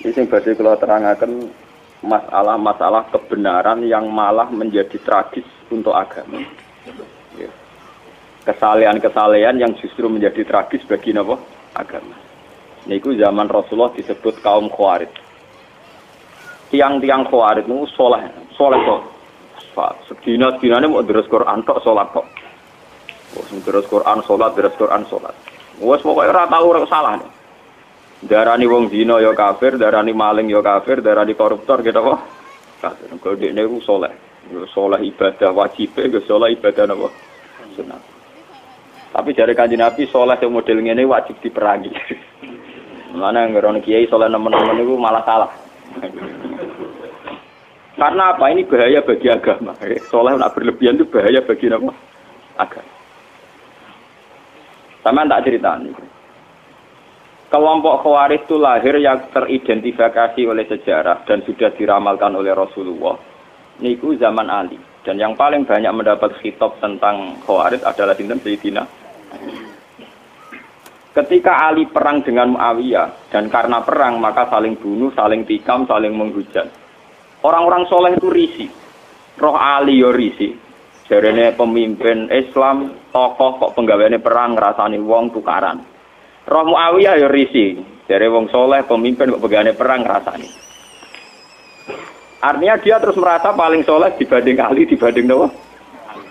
Sing badhe kula terangaken masalah kebenaran yang malah menjadi tragis untuk agama. Ya. Kesalehan-kesalehan yang justru menjadi tragis bagi napa? Agama. Niku zaman Rasulullah disebut kaum Khawarij. Tiang-tiang Khawarij niku saleh kok. Sedina-sedinane mau deres Quran tok salat kok. Wes deres Quran salat, deres Quran salat. Wes pokoke ora tau ora salah. Darani wong zina ya kafir, darani maling ya kafir, darani koruptor gitu apa? Kafir. Kok dekne ku saleh. Saleh ibadah wajib, ya saleh ibadah napa? Sunat. Tapi jare Kanjeng Nabi saleh sing model ngene wajib diperangi. Mana ngeron kiai saleh nemen-nemen niku malah salah. Karena apa? Ini bahaya bagi agama. Saleh nak berlebihan itu bahaya bagi apa? Agama. Sama tak ceritani. Kelompok Khawarij itu lahir yang teridentifikasi oleh sejarah dan sudah diramalkan oleh Rasulullah. Niku zaman Ali. Dan yang paling banyak mendapat khitab tentang Khawarij adalah sinten Sayyidina. Ketika Ali perang dengan Muawiyah dan karena perang maka saling bunuh, saling tikam, saling menghujat. Orang-orang soleh itu risih. Roh Ali yo risih. Jarene pemimpin Islam, tokoh kok penggaweane perang ngrasani wong tukaran. Roh Muawiyah yo risih. Jare wong soleh pemimpin kok penggaweane perang ngrasani. Artinya dia terus merasa paling soleh dibanding Ali dibanding napa?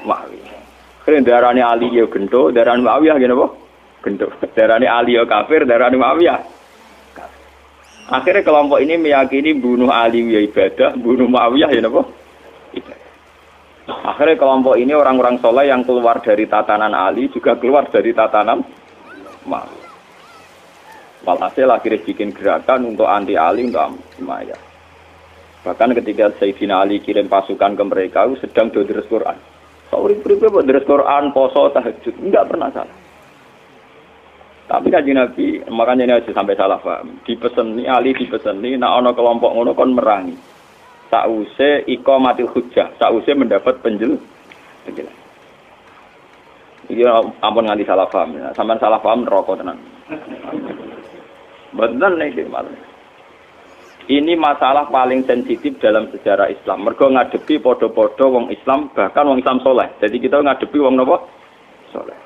Muawiyah. Kene darane Ali yo gento, darane Muawiyah ngene apa? Gento. Darane Ali yo kafir, darane Muawiyah. Akhirnya kelompok ini meyakini bunuh Ali ya ibadah, bunuh Muawiyah ya napa? Ibadah. Akhirnya kelompok ini orang-orang soleh yang keluar dari tatanan Ali juga keluar dari tatanan Muawiyah. Walhasil akhirnya bikin gerakan untuk anti Ali, untuk Umayyah. Bahkan ketika Sayyidina Ali kirim pasukan ke mereka, sedang deres Quran. Sauri-uripe buat deres Quran, poso, tahajud, enggak pernah salah. Tapi Kanjeng Nabi makanya ini aja sampai salah paham. Dipeseni Ali dipeseni nek ana kelompok ngono kon merangi. Sause iqamatil hujjah, sause mendapat penjelasan. Iki ampun nganti salah paham. Sampeyan salah paham neraka tenan. Bener nek malah. Ini masalah paling sensitif dalam sejarah Islam. Mergo ngadepi padha-padha wong Islam, bahkan wong Islam soleh. Jadi kita ngadepi wong napa? Soleh.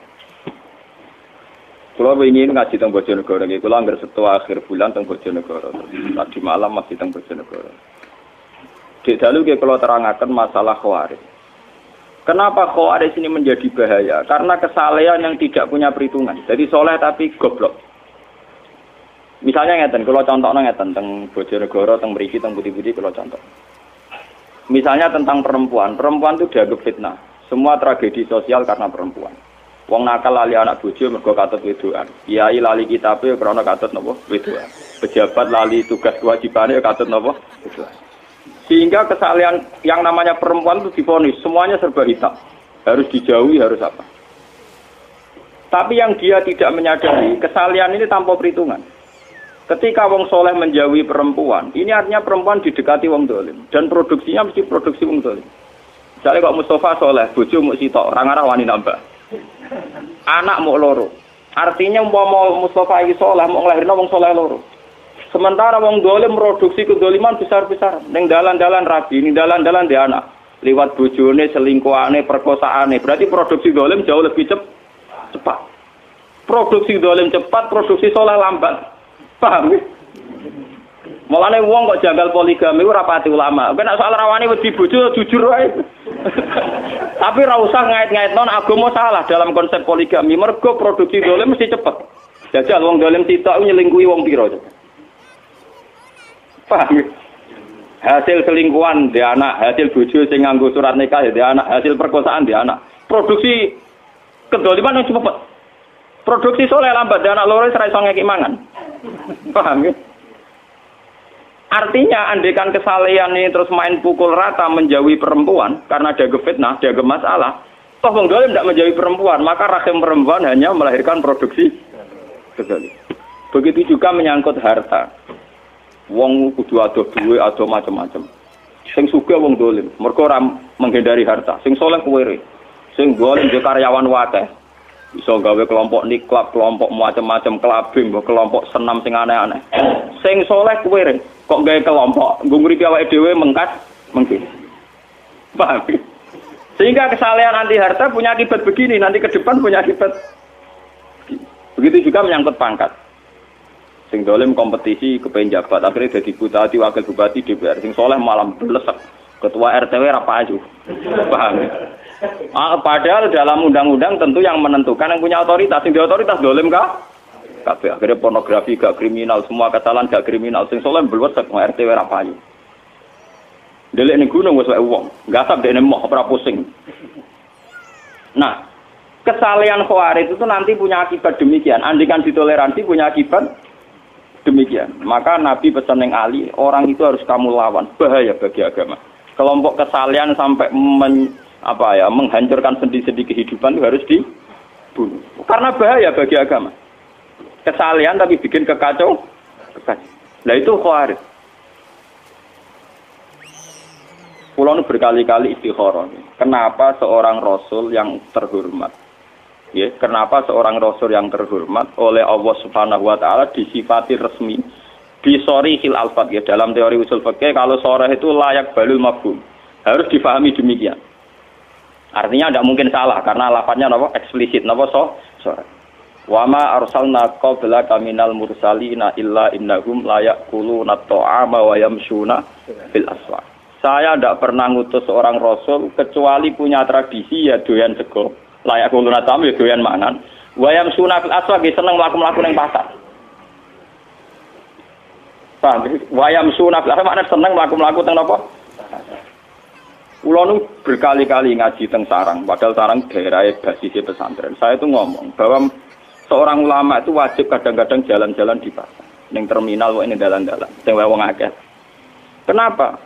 Kalau ingin ngaji teng Bojonegoro, kalau anggar setua akhir bulan teng Bojonegoro, tadi malam masih teng Bojonegoro. Di dalu kalau terangkan masalah Khawarij. Kenapa Khawarij ini menjadi bahaya? Karena kesalehan yang tidak punya perhitungan. Jadi soleh tapi goblok. Misalnya ngeten, kalau contohnya ngeten teng Bojonegoro, teng mriki, teng Budi-Budi, kalau contoh. Misalnya tentang perempuan itu dianggap fitnah. Semua tragedi sosial karena perempuan. Wong nakal lali anak bojo mergo katut wedokan. Kiai lali kitabe krana katut napa? Wedokan. Pejabat lali tugas kewajibane katut napa? Wedokan. Sehingga kesalahan yang namanya perempuan itu divonis semuanya serba hitam. Harus dijauhi, harus apa? Tapi yang dia tidak menyadari kesalahan ini tanpa perhitungan. Ketika wong soleh menjauhi perempuan, ini artinya perempuan didekati wong dolim dan produksinya mesti produksi wong dolim. Misalnya kok Mustafa soleh, bojo muk sitok, ora ngarah wani nambah. Anak mau loro. Artinya umpama Mustafa iki saleh mau nglahirno wong saleh loro. Sementara wong dolim produksi kedoliman besar-besar. Ning dalan-dalan rabi, ning dalan-dalan dhe anak. Liwat bojone, selingkuhane, perkosaane. Berarti produksi dolim jauh lebih cepat. Produksi dolim cepat, produksi saleh lambat. Paham ya? Mulane wong kok janggal poligami ora pati ulama. Nek nek soal rawani wedi bojo jujur wae. Tapi ora usah ngait-ngaitno agama salah dalam konsep poligami. Mergo produksi dolim mesti cepet. Jajal wong dolim sitok nyelingkuhi wong pira. Paham ya? Hasil selingkuhan di anak, hasil bojo sing nganggo surat nikah di anak, hasil perkosaan di anak. Produksi kedoliman yang cepet. Produksi soleh lambat di anak loro ora iso ngeki mangan. Paham ya? Artinya andekan kesalehan ini terus main pukul rata menjauhi perempuan karena ada fitnah, ada masalah. Toh wong dolim tidak menjauhi perempuan, maka rahim perempuan hanya melahirkan produksi kedolim. Begitu juga menyangkut harta. Wong kudu ado duwe, ado macam-macam. Sing sugih wong dolim, mergo ora menghindari harta. Sing soleh kuwere. Sing dolim yo karyawan wakeh. Iso gawe kelompok niklab, kelompok macam-macam kelabing, kelompok senam sing aneh-aneh. Sing soleh kowe kok gawe kelompok, nggo ngripi awake dhewe mengkas mengkis. Paham? Sehingga kesalahan anti harta punya akibat begini, nanti ke depan punya akibat. Begitu juga menyangkut pangkat. Sing dolim kompetisi kepengen jabat, akhirnya jadi bupati, wakil bupati, DPR. Sing soleh malam belesek, ketua RTW rapa aju. Paham? Padahal dalam undang-undang tentu yang menentukan yang punya otoritas. Sing di otoritas dolim kah? Kabeh. Akhirnya pornografi gak kriminal, semua kesalahan gak kriminal. Sing soleh belesek, RTW rapa aju. Delek ning gunung wis wae wong, gasap dekne moh ora pusing. Nah, kesalehan Khawarij itu nanti punya akibat demikian. Andikan ditoleransi punya akibat demikian. Maka Nabi pesan yang Ali, orang itu harus kamu lawan. Bahaya bagi agama. Kelompok kesalehan sampai menghancurkan sendi-sendi kehidupan itu harus dibunuh. Karena bahaya bagi agama. Kesalehan tapi bikin kekacau. Nah itu Khawarij. Pulau berkali-kali istikharah. Kenapa seorang Rasul yang terhormat? Ya, kenapa seorang Rasul yang terhormat oleh Allah Subhanahu Wa Taala disifati resmi di sorihil alfat ya dalam teori usul fikih kalau sorah itu layak balul mafhum harus difahami demikian. Artinya tidak mungkin salah karena lafadznya apa eksplisit apa sorah. Wa ma arsalna qablaka minal mursalina illa innahum layakuluna ta'ama wa yamshuna fil aswaq. Saya tidak pernah ngutus seorang rasul kecuali punya tradisi ya doyan sego. Layak kuluna tamu ya doyan mangan. Wayam sunah fil aswaq seneng mlaku-mlaku ning pasar. Paham? Wayam sunah fil aswaq maknane seneng mlaku-mlaku teng napa? Kula nu berkali-kali ngaji teng Sarang, padahal Sarang daerah basisnya pesantren. Saya itu ngomong bahwa seorang ulama itu wajib kadang-kadang jalan-jalan di pasar. Ning terminal kok ini dalan-dalan. Sing wong akeh. Kenapa?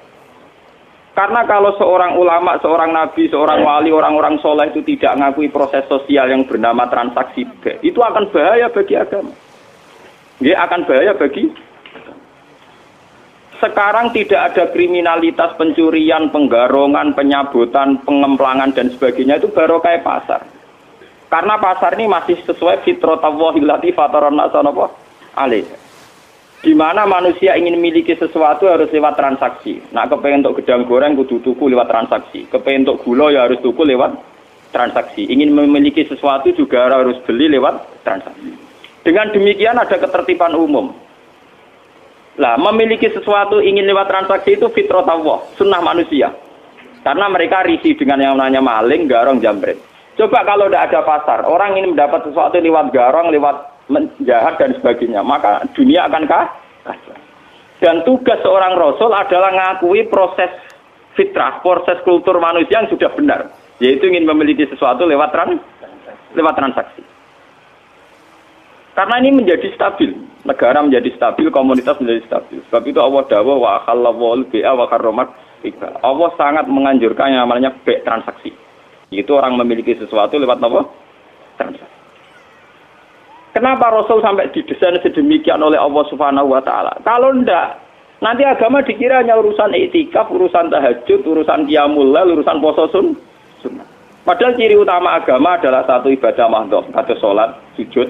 Karena kalau seorang ulama, seorang nabi, seorang wali, orang-orang soleh itu tidak mengakui proses sosial yang bernama transaksi, itu akan bahaya bagi agama. Dia akan bahaya bagi. Sekarang tidak ada kriminalitas pencurian, penggarongan, penyabutan, pengemplangan dan sebagainya itu baru kayak pasar. Karena pasar ini masih sesuai fitratallahi allati fatarana sanapa alaih. Di mana manusia ingin memiliki sesuatu harus lewat transaksi. Nah, kepengen untuk gedang goreng kudu tuku lewat transaksi. Kepengen untuk gula ya harus tuku lewat transaksi. Ingin memiliki sesuatu juga harus beli lewat transaksi. Dengan demikian ada ketertiban umum. Lah, memiliki sesuatu ingin lewat transaksi itu fitrah Allah, sunnah manusia. Karena mereka risih dengan yang namanya maling, garong, jambret. Coba kalau tidak ada pasar, orang ingin mendapat sesuatu lewat garong, lewat menjahat dan sebagainya, maka dunia akan kacau. Dan tugas seorang rasul adalah mengakui proses fitrah, proses kultur manusia yang sudah benar, yaitu ingin memiliki sesuatu lewat transaksi. Karena ini menjadi stabil, negara menjadi stabil, komunitas menjadi stabil. Sebab itu Allah dawuh wa akhallahu bi'a wa karramat iqbal. Allah sangat menganjurkan yang namanya transaksi. Itu orang memiliki sesuatu lewat apa? Transaksi. Kenapa Rasul sampai didesain sedemikian oleh Allah Subhanahu Wa Taala? Kalau ndak, nanti agama dikira hanya urusan iktikaf, urusan tahajud, urusan qiyamul lail, urusan puasa sunnah. Padahal ciri utama agama adalah satu ibadah mahdhah, kata salat, sujud.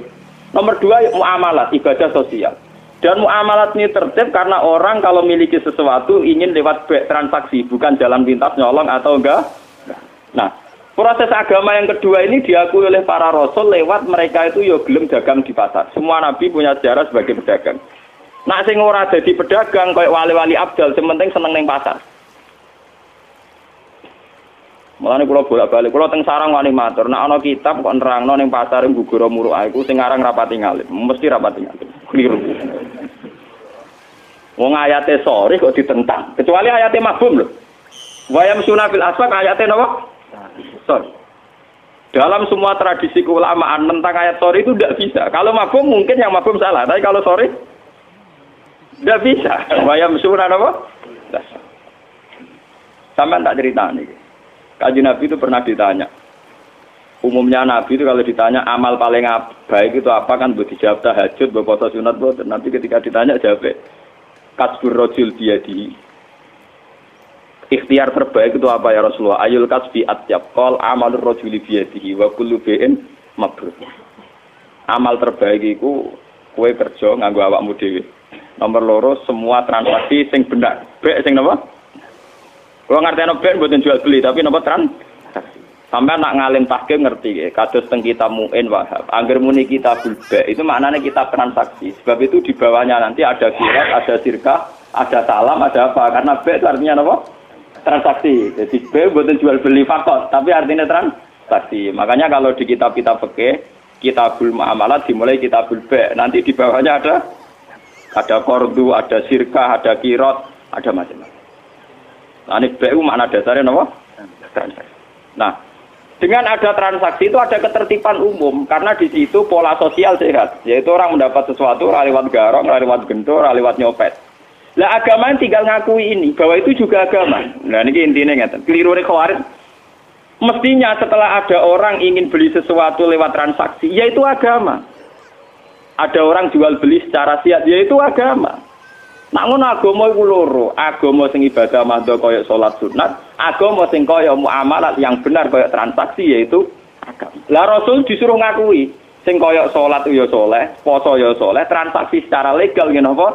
Nomor dua muamalat, ibadah sosial. Dan muamalat ini tertib karena orang kalau memiliki sesuatu ingin lewat transaksi, bukan jalan pintas nyolong atau enggak. Nah, proses agama yang kedua ini diakui oleh para rasul lewat mereka itu yo gelem dagang di pasar. Semua nabi punya sejarah sebagai pedagang. Nak sing ora dadi pedagang kayak wali-wali abdal, sementing seneng ning pasar. Mulane kula bolak-balik, kula teng Sarang wani matur, nek ana kitab kok nerangno ning pasar gugur muruk iku sing aran rapati ngalim, mesti rapati ngalim. Kliru. Wong ayate sore kok ditentang, kecuali ayate mabum lho. Wa yamsuna fil aswaq ayate napa? Sorry. Dalam semua tradisi keulamaan tentang ayat sorry itu tidak bisa. Kalau mabum mungkin yang mabum salah, tapi kalau sorry tidak bisa. Wayam surah apa? Sama tak cerita nih. Kaji Nabi itu pernah ditanya. Umumnya Nabi itu kalau ditanya amal paling baik itu apa kan buat dijawab tahajud, buat puasa sunat, buat nanti ketika ditanya jawab kasbur rojul biadihi. Ikhtiar terbaik itu apa ya Rasulullah? Ayul kasbi atyab qol amalur rajuli biyadihi wa kullu bi'in mabrur. Amal terbaik itu kowe kerja nganggo awakmu dhewe. Nomor loro semua transaksi sing benar. Bek sing napa? Kalau ngerti bek mboten jual beli tapi napa transaksi. Sampai nak ngalim tahkim ngerti kados teng kita muin Wahab. Angger muni kita bek itu maknanya kita transaksi. Sebab itu di bawahnya nanti ada kirat, ada sirkah, ada salam, ada apa? Karena bek itu artinya napa? Transaksi. Jadi bek mboten jual beli fakot, tapi artinya transaksi. Makanya kalau di kitab-kitab fikih, kitabul muamalat dimulai kitabul bek. Nanti di bawahnya ada kordu, ada sirkah, ada kirot, ada macam-macam. Nah, ini BU makna dasarnya apa? Transaksi. Nah, dengan ada transaksi itu ada ketertiban umum karena di situ pola sosial sehat, yaitu orang mendapat sesuatu lewat garong, lewat gendor, lewat nyopet. Lah agama tinggal ngakui ini bahwa itu juga agama. Nah, ini intinya ngeten. Keliru Khawarij. Mestinya setelah ada orang ingin beli sesuatu lewat transaksi, yaitu agama. Ada orang jual beli secara siat, yaitu agama. Namun agama iku loro, agama sing ibadah madha kaya salat sunat, agama sing kaya muamalat yang benar kaya transaksi yaitu agama. Lah Rasul disuruh ngakui, sing kaya salat ya saleh, poso ya saleh, transaksi secara legal ngene apa?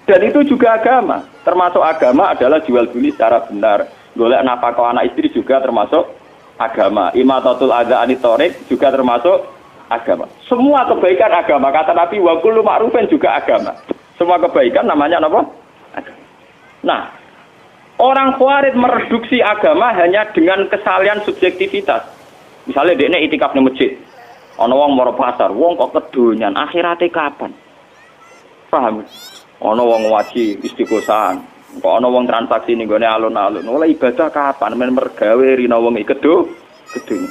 Dan itu juga agama. Termasuk agama adalah jual beli secara benar. Golek nafkah anak istri juga termasuk agama. Imatatul adza anitorik juga termasuk agama. Semua kebaikan agama. Kata Nabi wa kullu ma'rufin juga agama. Semua kebaikan namanya apa? Agama. Nah, orang Khawarij mereduksi agama hanya dengan kesalahan subjektivitas. Misalnya dekne itikaf di masjid. Ana wong mara pasar, wong kok kedonyan, akhirate kapan? Paham? Ana wong waji istiqosahan. Kok ana wong transaksi ning gone alun-alun. Oleh ibadah kapan? Men mergawe rina wong iki kedonyan.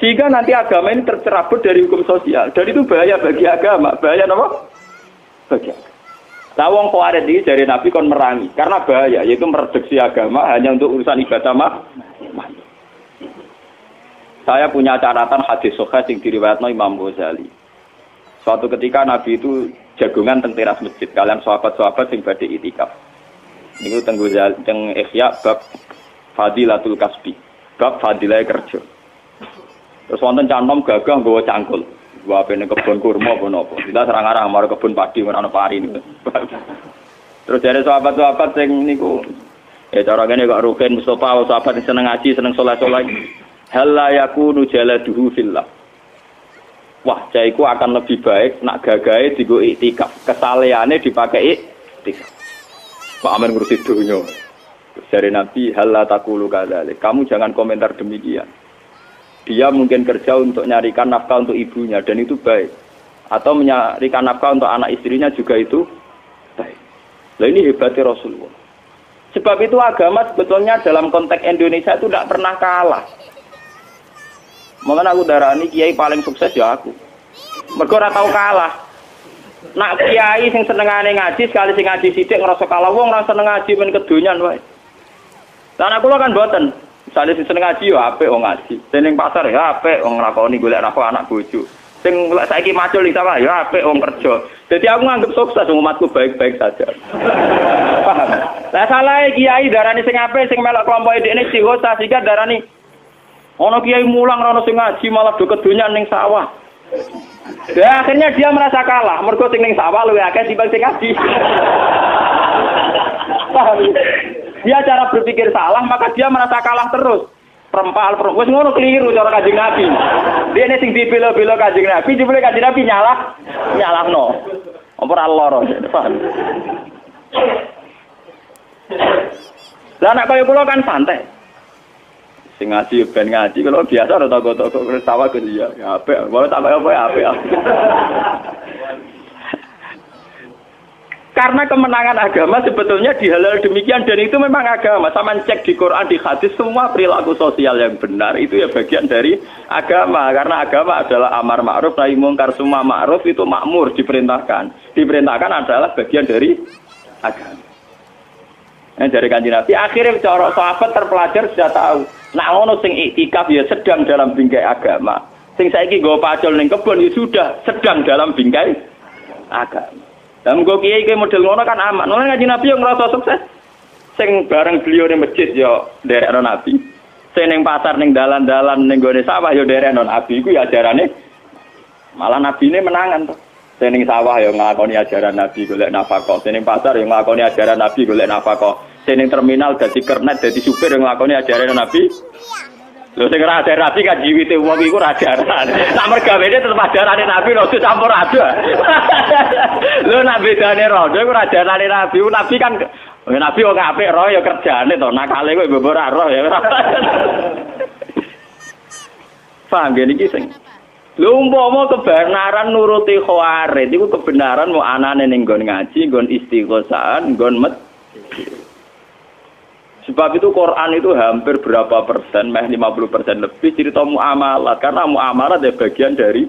Sehingga nanti agama ini tercerabut dari hukum sosial. Dan itu bahaya bagi agama. Bahaya apa? Bagi agama. Nah, wong Khawarij iki dari Nabi kon merangi karena bahaya, yaitu mereduksi agama hanya untuk urusan ibadah Saya punya catatan hadis sahih yang diriwayatkan Imam Ghazali. Suatu ketika Nabi itu jagungan teng teras masjid kalian sahabat-sahabat sing badhe itikaf. Niku teng Ihya bab Fadilatul Kasbi, bab fadilah kerja. Terus wonten cantom gagah nggawa cangkul. Gua apene kebun kurma apa napa. Kita serang-arang marang kebun padi ora ana pari niku. Terus dari sahabat-sahabat sing niku cara ngene kok Rukin Mustofa sahabat sing seneng ngaji, seneng saleh-saleh. Hal la yakunu jaladuhu fillah. Wah, jaiku akan lebih baik nak gagahe digo iktikaf. Kesaleane dipakai iktikaf. Pak Amin ngurusi dunya. Dari Nabi hal la taqulu kadzalik. Kamu jangan komentar demikian. Dia mungkin kerja untuk nyarikan nafkah untuk ibunya dan itu baik. Atau menyarikan nafkah untuk anak istrinya juga itu baik. Nah ini hebatnya Rasulullah. Sebab itu agama sebetulnya dalam konteks Indonesia itu tidak pernah kalah. Makanya aku darani kiai paling sukses ya aku. Mergo ora tau kalah. Nak kiai sing senengane ngaji sekali sing ngaji sithik ngrasa kalah wong ora seneng ngaji men kedonyan wae. Lah aku kan mboten. Misale sing seneng ngaji yo apik wong ngaji. Sing ning pasar ya apik wong nglakoni golek nafkah anak bojo. Sing saiki macul iki sama ya apik wong kerja. Jadi aku nganggep sukses umatku baik-baik saja. Paham? Lah salah kiai darani sing apik sing melok kelompok dekne dihosa sehingga darani ono kiai mulang ora ono sing ngaji malah do kedonyan ning sawah. Ya akhirnya dia merasa kalah mergo sing ning sawah luwih akeh timbang sing ngaji. Paham? Dia cara berpikir salah maka dia merasa kalah terus. Perempal wis ngono keliru cara Kanjeng Nabi. Dene sing dibela-bela Kanjeng Nabi, jebule Kanjeng Nabi nyalahno. Apa ora lara, paham? Lah nek kaya kula kan santai. Sing ngaji ben ngaji kalau biasa ora toko-toko ketawa ke dia. Ya apik, wae tak apa ya apik. Karena kemenangan agama sebetulnya dihalal demikian dan itu memang agama. Sama cek di Quran, di hadis semua perilaku sosial yang benar itu ya bagian dari agama. Karena agama adalah amar ma'ruf nahi mungkar, semua ma'ruf itu makmur diperintahkan. Diperintahkan adalah bagian dari agama. Nah, dari Kanjeng Nabi akhirnya cara sahabat terpelajar sudah tahu. Nah ngono sing iktikaf ya sedang dalam bingkai agama. Sing saiki nggo pacul ning kebon ya sudah sedang dalam bingkai agama. Lah mengko kiai model ngono kan aman. Mulane Kanjeng Nabi yang ngrasa sukses. Sing bareng beliau ning masjid ya nderekno Nabi. Sing ning pasar ning dalan-dalan ning gone sawah ya nderekno Nabi iku ya ajarane malah nabine menangan to. Sening sawah ya nglakoni ajaran Nabi golek nafkah, sening pasar ya nglakoni ajaran Nabi golek nafkah, sening terminal dadi kernet dadi supir ya nglakoni ajaran Nabi. Lho sing ora ajaran Nabi kan jiwite wong iku ora ajaran. Sak mergawene tetep ajarane Nabi lho campur ada. Lho nek bedane rondo iku ora ajarane Nabi. Nabi kan Nabi kok apik roh ya kerjane to, nakale kok mbok ora roh ya. Paham ya niki sing. Lho umpama kebenaran nuruti khawarid iku kebenaran mau anane ning nggon ngaji, nggon istighosah, nggon sebab itu Quran itu hampir berapa persen, meh 50% lebih cerita muamalat karena muamalat adalah bagian dari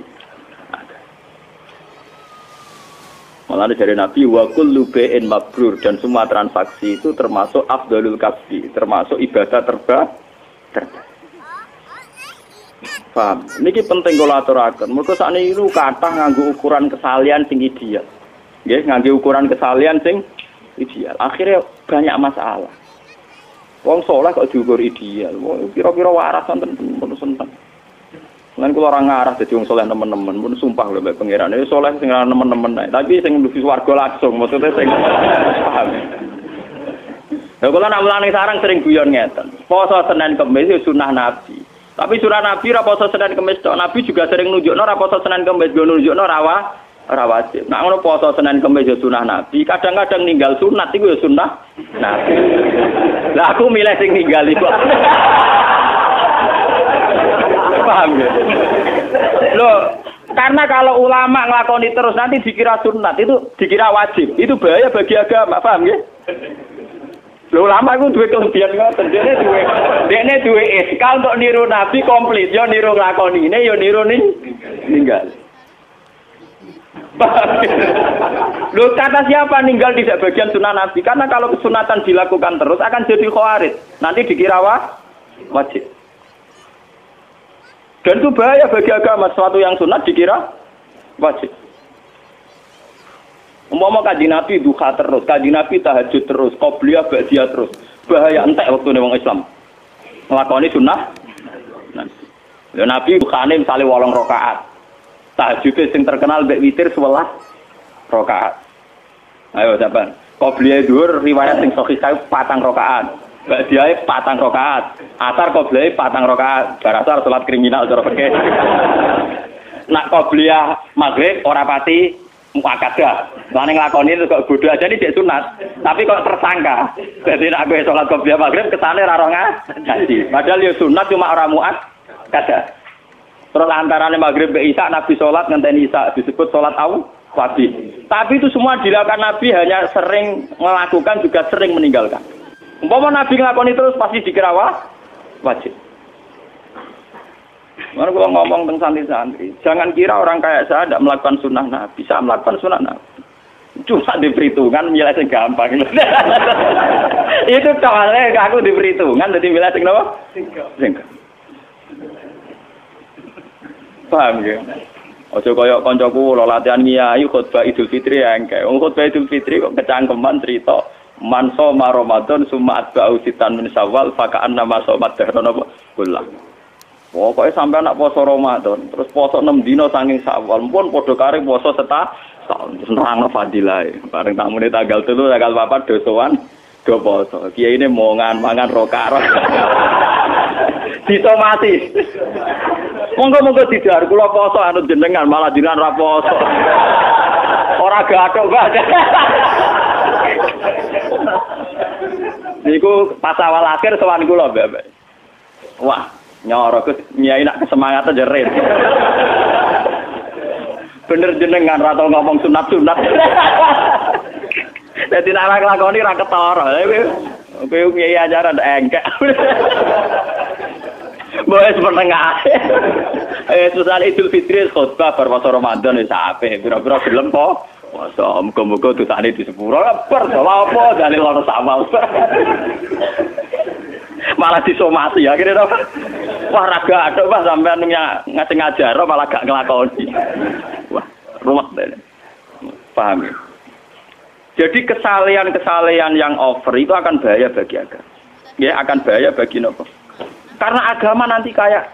malah dari Nabi wa kullu bai'in mabrur dan semua transaksi itu termasuk afdalul kasbi, termasuk ibadah terbaik. Paham? Niki penting kula aturaken. Mergo sakniki niku kathah nganggo ukuran kesalian sing ideal. Nggih, nganggo ukuran kesalian sing ideal. Akhirnya banyak masalah. Wong saleh kok diukur ideal. Wong kira-kira waras wonten pun seneng. Lan kula ora ngarah dadi wong saleh nemen-nemen, pun sumpah lho mbek pangeran. Iki saleh sing ora nemen-nemen ae, tapi sing mlebu swarga langsung, maksudnya sing paham. Lha kula nak mulane sareng sering guyon ngeten. Poso Senin Kamis ya sunah Nabi. Tapi sunah Nabi ra poso Senin Kamis tok. Nabi juga sering nunjukno ra poso Senin Kamis, go nunjukno ora wajib. Nek ngono poso Senin Kamis ya sunah Nabi, kadang-kadang ninggal sunat iku ya sunah Nabi. Lah aku milih sing ninggal iku. Paham ya? Loh, karena kalau ulama nglakoni terus nanti dikira sunat, itu dikira wajib. Itu bahaya bagi agama, paham ya? Loh, ulama iku duwe kelebihan ngoten. Dene duwe iskal untuk niru Nabi komplit, yo niru nglakonine, yo niru ninggal. Loh, kata siapa ninggal tidak bagian sunnah Nabi? Karena kalau kesunatan dilakukan terus akan jadi khawarij. Nanti dikira wajib. Dan itu bahaya bagi agama. Sesuatu yang sunat dikira wajib. Umpama kanjeng Nabi duha terus, kanjeng Nabi tahajud terus, qobliyah ba'diyah terus. Bahaya entek waktu wong Islam. Nglakoni sunnah. Lha Nabi duhane misale 8 rakaat. Tahajud sing terkenal mbek witir 11 rakaat. Ayo sampean. Qobliyah dhuwur riwayat sing sahih 4 rakaat. Ba'diyah 4 rakaat. Asar qobliyah 4 rakaat. Barasar salat kriminal cara fikih. Nak qobliyah maghrib ora pati muakkadah. Lah ning nglakoni kok bodho aja iki dik sunat. Tapi kok tersangka. Dadi nek kowe salat qobliyah maghrib kesane ra ora ngaji. Padahal ya sunat cuma ora muakkadah. Terus antaranya maghrib ke isya Nabi sholat ngenteni isya disebut sholat wajib. Tapi itu semua dilakukan Nabi hanya sering melakukan juga sering meninggalkan. Umpama Nabi nglakoni terus pasti dikira wajib. Mana kalau ngomong tentang santri-santri, jangan kira orang kayak saya tidak melakukan sunnah Nabi. Saya melakukan sunnah Nabi. Cuma di perhitungan milih sing gampang. Itu soalnya aku di perhitungan jadi milih sing apa? Sing paham ya? Ojo kaya kancaku lho latihan ngiyai khutbah Idul Fitri engke. Wong khutbah Idul Fitri kok kecangkeman cerita man shoma Ramadan summa atba'u sitan min Syawal fa ka'anna ma shomat dahran apa kullah. Pokoke sampe anak poso Ramadan, terus poso 6 dina saking Syawal, pun padha kare poso setahun. Terus nerangno fadilahe. Bareng tamune tanggal 3 tanggal 4 dosowan do poso. Kiyaine mangan rokaroh. Disomati. Monggo-monggo didhar kula poso anut jenengan malah jenengan ra poso. Ora gathok, Mbak. Niku pas awal akhir sowan kula, Mbak. Wah, nyoro nyai nak kesemangatan jerit. Bener jenengan ra tau ngomong sunat-sunat. Dadi nek nglakoni ra ketara. Kowe nyai ajaran engkek. Boleh sepenengah. Susah Idul Fitri khutbah berpuasa Ramadan wis apik. Pira-pira gelem po. Puasa muga-muga dosane disepuro. Per apa dalil ora sama. Malah disomasi akhirnya apa? Wah raga atuk Pak sampean ngasih ngajar malah gak nglakoni. Wah, ruwet dene. Paham ya? Jadi kesalehan-kesalehan yang over itu akan bahaya bagi agama. Ya, akan bahaya bagi nopo. Karena agama nanti kayak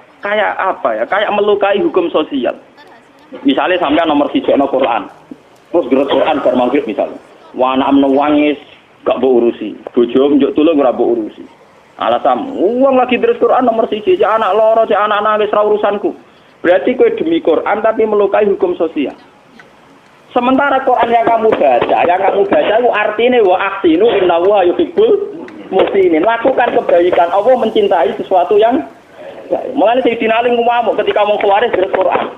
apa ya? Kayak melukai hukum sosial. Misalnya sampai nomor 1 Quran. Terus gerak Quran bar maghrib misalnya. Wah anak menangis gak mbok urusi. Bojo njuk tulung ora mbok urusi. Alasan uang lagi terus Quran nomor 1, cek anak loro, cek anak nangis ra urusanku. Berarti kowe demi Quran tapi melukai hukum sosial. Sementara Quran yang kamu baca itu artinya wa ahsinu innallaha yuhibbul muhsinin. Lakukan kebaikan. Allah mencintai sesuatu yang mulane Sayyidina Ali ngomong ketika mau keluaris terus Quran.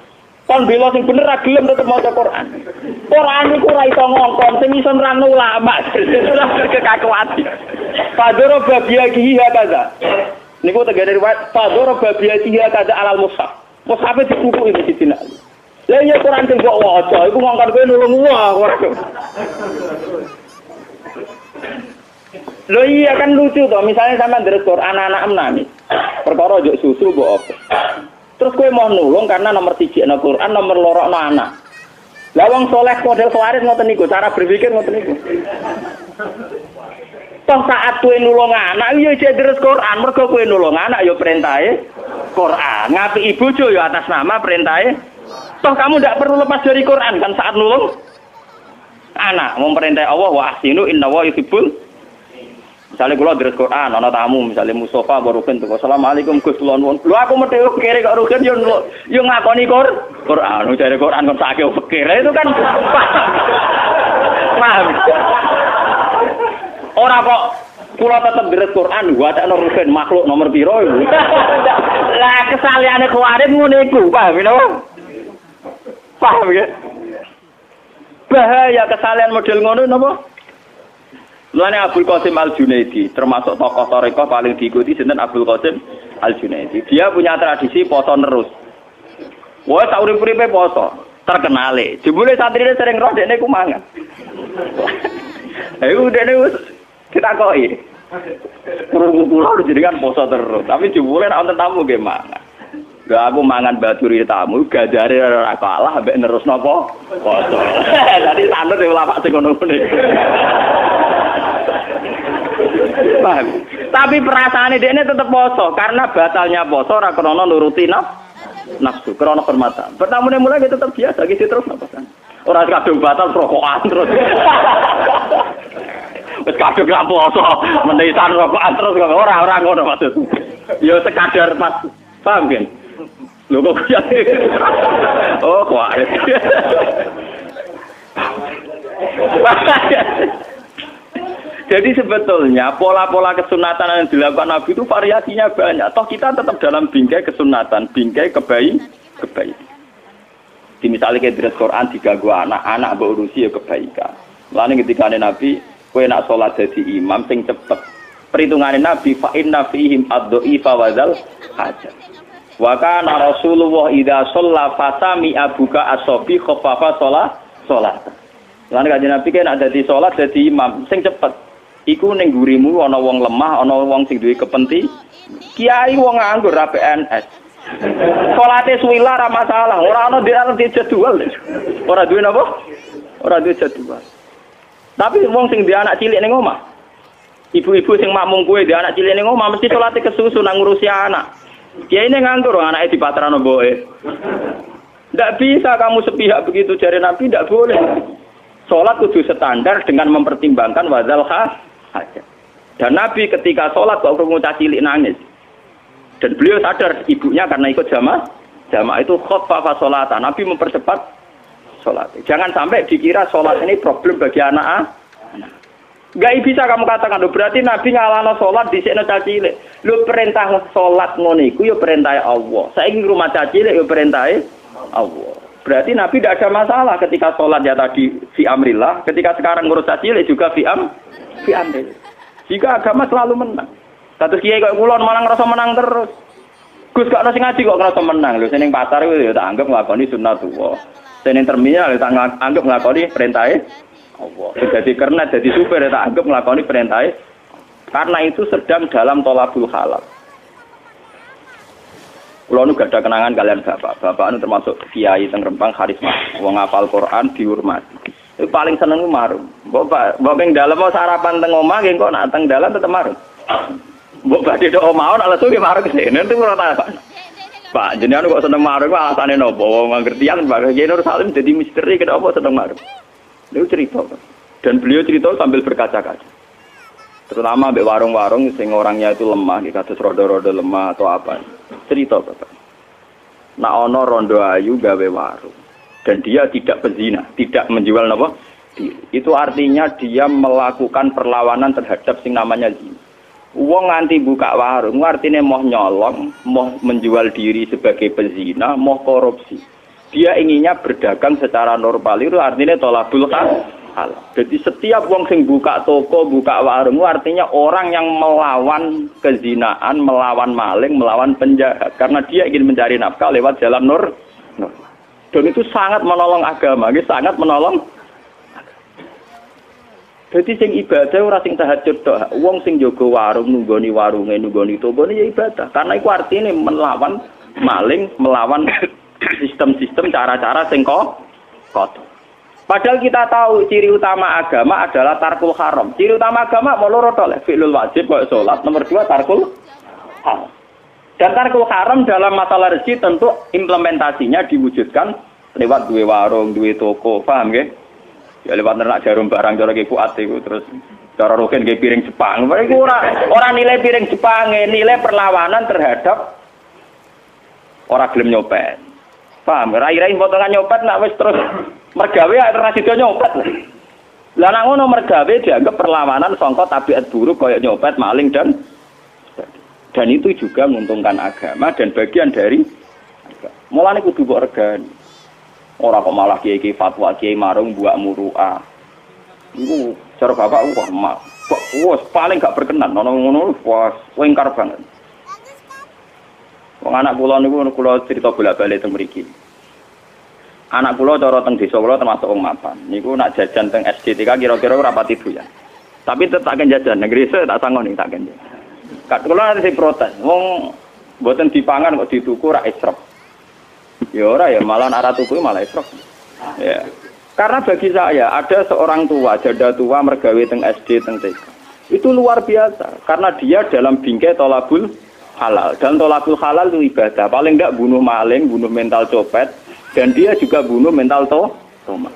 Kon bela sing bener ra gelem tetep maca Quran. Quran iku ora iso ngongkon, sing iso nerangno ulama. Kekakuati. Padoro babiyahi hakaza. Niku tegere riwayat padoro babiyahi hakaza alal mushaf. Mushaf dikukuki Sayyidina Ali. Lah iya Quran sing mbok waca iku ngongkon kowe nulung ora. Lho iya kan lucu toh, misalnya sampean ndres Quran anak nangis. Perkara njuk susu mbok apa. Terus kowe mau nulung karena nomor 1 ana Quran, nomor 2 ana anak. Lah wong saleh model khawaris ngoten niku, cara berpikir ngoten niku. Toh saat kowe nulung anak ya jek deres Quran, mergo kowe nulung anak ya perintahe Quran. Ngapiki bojo ya atas nama perintahe. Toh kamu ndak perlu lepas dari Quran kan saat nulung anak, memperintah Allah wa ahsinu innallaha yuhibbul. Misalnya kalau dari Quran, ada tamu, misalnya Mustafa barukan tuh, Assalamualaikum Gus Lon. Lu aku mau tengok kiri kok rugen, yang ngakoni Quran, dari Quran kan sakit fikir, itu kan paham. Orang kok kula tetep dari Quran, gua tak rugen makhluk nomor piro. Lah kesalahannya kemarin ngono iku, paham ya? Paham ya? Bahaya kesalahan model ngono napa? Mulane Abdul Qasim Al-Junaidi termasuk tokoh tarekat paling diikuti sinten Abdul Qasim Al-Junaidi. Dia punya tradisi poso terus. Wah, sak urip-uripe poso, terkenale. Jebule santrine sering roh dekne ku mangan. Ayo dekne wis ditakoki. Kula jenengan poso terus, tapi jebule nek wonten tamu nggih mangan. Lah aku mangan baturi tamu gajare ora kalah mbek nerus napa poso. Dadi sanut e ulama sing ngono-ngono. Paham? Tapi perasaane dekne tetep poso karena batalnya poso ora krana nuruti nafsu, krana hormatan. Pertamune mulai tetep biasa iki terus napa kan. Ora kadung batal rokokan terus. Wis kadung gak poso, menisan rokokan terus ora ngono maksud. Ya sekadar pas paham kan? Lho kok ya. Oh, kuat. Jadi sebetulnya pola-pola kesunatan yang dilakukan Nabi itu variasinya banyak. Toh kita tetap dalam bingkai kesunatan, bingkai kebaikan. Di misalnya kayak di Quran diganggu anak berurusi ya kebaikan. Lalu ketika Nabi, kowe nak sholat jadi imam sing cepet. Perhitungan Nabi fa inna fihim ad-dha'ifa wadzal hajat. Wa kana Rasulullah idza shalla fasami abuka as-sabi khaffafa sholat. Lalu kanjeng Nabi kan ada di sholat jadi imam sing cepet. Iku ning gurimu ana wong lemah, ana wong sing duwe kepenting. Kiai wong nganggur ra PNS. Salate suwi ora masalah, ora ana di jadwal. Ora duwe napa? Ora duwe jadwal. Tapi wong sing duwe anak cilik ning omah. Ibu-ibu sing makmum kuwe duwe anak cilik ning omah mesti salate kesusu nang ngurusi anak. Kiai ini nganggur anake dipatrano mboke. Ndak bisa kamu sepihak begitu jare Nabi, ndak boleh. Salat kudu standar dengan mempertimbangkan wadzal hajat. Dan Nabi ketika sholat kok krungu cilik nangis. Dan beliau sadar ibunya karena ikut jamaah itu khaffafa sholatan. Nabi mempercepat sholat. Jangan sampai dikira sholat ini problem bagi anak. Gak bisa kamu katakan, berarti Nabi ngalano sholat di sini cilik. Lu perintah sholat ngono iku ya perintah Allah. Saiki rumah cilik ya perintah Allah. Berarti Nabi tidak ada masalah ketika sholat ya tadi fi amrillah, ketika sekarang ngurus cilik juga fi amrillah. Jika agama selalu menang. Kados kiai kok kula malah ngerasa menang terus. Gus gak ono sing ngaji kok ngerasa menang lho. Sing ning pasar kuwi ya tak anggap nglakoni sunnatullah. Sing ning terminal ya tak anggap nglakoni perintahe Allah. Jadi karena jadi supir ya tak anggap nglakoni perintahe. Karena itu sedang dalam tolabul halal. Kulo nu gak ada kenangan kalian bapak nu termasuk kiai teng Rempang karisma. Wong hafal Quran dihormati. Itu paling seneng marung. Mbok ping dalem sarapan teng omah nggih kok nak teng dalan tetep marung. Mbok badhe tok omah ana langsung marung kesene itu ora tak. Pak jenengan kok seneng marung alasane napa? Wong ngertian Pak Kiai Nur Salim dadi misteri kenapa seneng marung. Itu cerita. Dan beliau cerita sambil berkaca-kaca. Terutama ambek warung-warung sing orangnya itu lemah, kados rodo-rodo lemah atau apa. Cerita Bapak. Nak ono rondo ayu gawe warung dan dia tidak pezina, tidak menjual napa? Itu artinya dia melakukan perlawanan terhadap sing namanya zina. Wong nganti buka warung, artinya mau nyolong, mau menjual diri sebagai pezina, mau korupsi. Dia inginnya berdagang secara normal, itu artinya tolabul halal. Jadi setiap wong sing buka toko, buka warung, artinya orang yang melawan kezinaan, melawan maling, melawan penjahat. Karena dia ingin mencari nafkah lewat jalan normal. Dan itu sangat menolong agama, sangat menolong. Jadi sing ibadah ora sing tahajud tok. Wong sing jaga warung nunggoni warunge, nunggoni tokone ya ibadah. Karena iku artine melawan maling, melawan sistem-sistem cara-cara sing kotor. Padahal kita tahu ciri utama agama adalah tarkul haram. Ciri utama agama mau loro tok lek fi'lul wajib kok salat. Nomor 2 tarkul haram. Dan tarkul haram dalam masalah rezeki tentu implementasinya diwujudkan lewat duwe warung, duwe toko, paham nggih? Ya lewat nernak jarum barang cara Ki Fuad iku terus cara Rokin nggih piring Jepang. Iku ora nilai piring Jepang, nilai perlawanan terhadap ora gelem nyopet. Paham? Rai-rai potongan nyopet nak wis terus mergawe ora sida nyopet. Lah nek ngono mergawe dianggap perlawanan sangka tabiat buruk kaya nyopet, maling dan itu juga menguntungkan agama dan bagian dari agama. Mulane kudu mbok regani. Ora kok malah kiai fatwa kiai marung buak muruah. Iku cara bapak wah paling gak berkenan ngono wah wengkar banget. Wong anak kula niku kula cerita bolak-balik teng mriki. Anak kula cara teng desa kula termasuk wong mapan. Niku nak jajan teng SDTK kira-kira ora pati doyan. Tapi tetep tak jajan negeri tak sangoni tak kenjen. Kat kula nanti protes. Wong mboten dipangan kok dituku ra israf. Ya ora ya malah arah tuku malah esrok. Ya. Karena bagi saya ada seorang tua, janda tua mergawe teng SD teng TK. Itu luar biasa karena dia dalam bingkai tolabul halal. Dan tolabul halal itu ibadah. Paling enggak bunuh maling, bunuh mental copet dan dia juga bunuh mental toma.